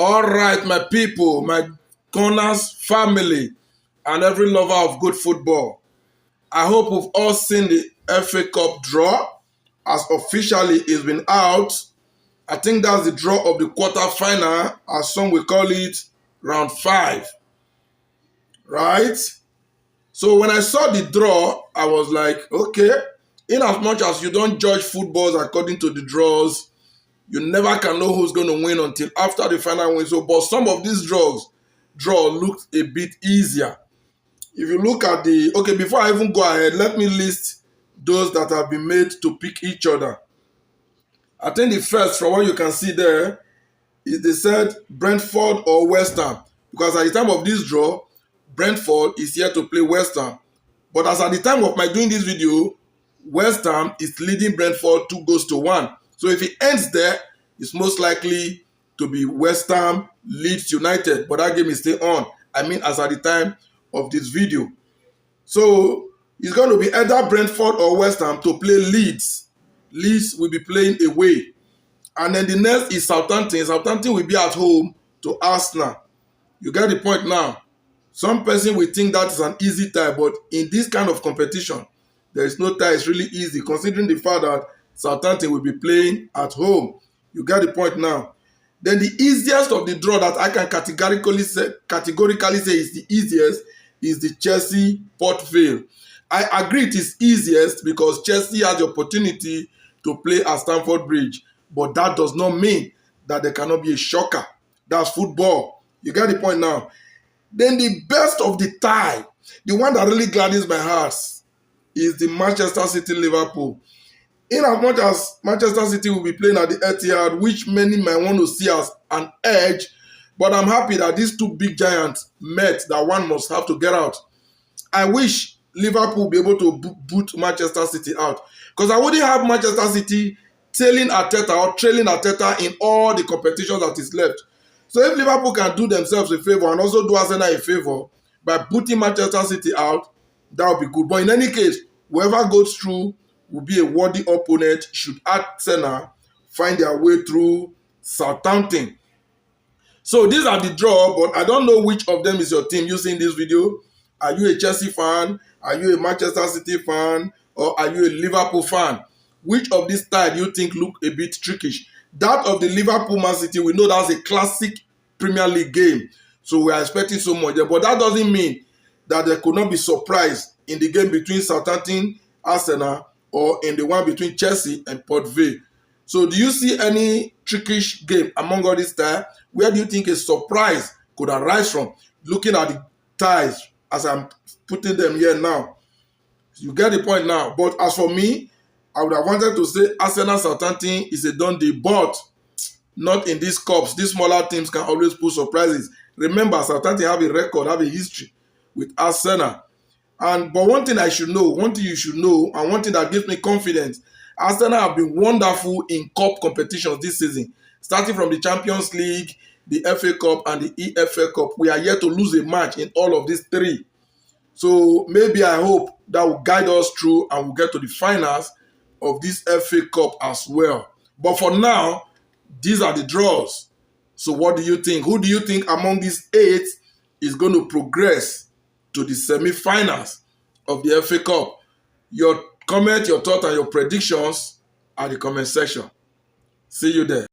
All right, my people, my Gunners family, and every lover of good football. I hope we've all seen the FA Cup draw as officially it's been out. I think that's the draw of the quarter-final, as some will call it, round 5. Right? So when I saw the draw, I was like, okay, in as much as you don't judge footballs according to the draws, you never can know who's going to win until after the final win. So, but some of these draw looked a bit easier. If you look at okay, before I even go ahead, let me list those that have been made to pick each other. I think the first, from what you can see there, is they said Brentford or West Ham. Because at the time of this draw, Brentford is here to play West Ham. But as at the time of my doing this video, West Ham is leading Brentford 2-1. So if it ends there, it's most likely to be West Ham Leeds United. But that game is still on. I mean, as at the time of this video. So it's going to be either Brentford or West Ham to play Leeds. Leeds will be playing away. And then the next is Southampton. Southampton will be at home to Arsenal. You get the point now. Some person will think that is an easy tie, but in this kind of competition, there is no tie. It's really easy, considering the fact that Southampton will be playing at home. You get the point now. Then the easiest of the draw that I can categorically say is the easiest is the Chelsea-Port Vale. I agree it is easiest because Chelsea has the opportunity to play at Stamford Bridge, but that does not mean that there cannot be a shocker. That's football. You get the point now. Then the best of the tie, the one that really gladdens my heart, is the Manchester City-Liverpool. In as much as Manchester City will be playing at the Etihad, which many might want to see as an edge, but I'm happy that these two big giants met, that one must have to get out. I wish Liverpool will be able to boot Manchester City out, because I wouldn't have Manchester City trailing Arteta in all the competitions that is left. So if Liverpool can do themselves a favor and also do Arsenal a favor by booting Manchester City out, that would be good. But in any case, whoever goes through will be a worthy opponent should Arsenal find their way through Southampton. So these are the draw, but I don't know which of them is your team using this video. Are you a Chelsea fan? Are you a Manchester City fan? Or are you a Liverpool fan? Which of these ties do you think look a bit trickish? That of the Liverpool-Man City, we know that's a classic Premier League game. So we are expecting so much there. But that doesn't mean that there could not be surprise in the game between Southampton, Arsenal, or in the one between Chelsea and Port Vale. So do you see any trickish game among all these ties? Where do you think a surprise could arise from? Looking at the ties as I'm putting them here now. You get the point now. But as for me, I would have wanted to say Arsenal Southampton is a done deal, but not in these cups. These smaller teams can always put surprises. Remember, Southampton have a record, have a history with Arsenal. But one thing you should know, and one thing that gives me confidence, Arsenal have been wonderful in cup competitions this season. Starting from the Champions League, the FA Cup, and the EFL Cup. We are yet to lose a match in all of these three. So maybe I hope that will guide us through and we'll get to the finals of this FA Cup as well. But for now, these are the draws. So what do you think? Who do you think among these 8 is going to progress to the semi-finals of the FA Cup? Your comment, your thoughts, and your predictions are in the comment section. See you there.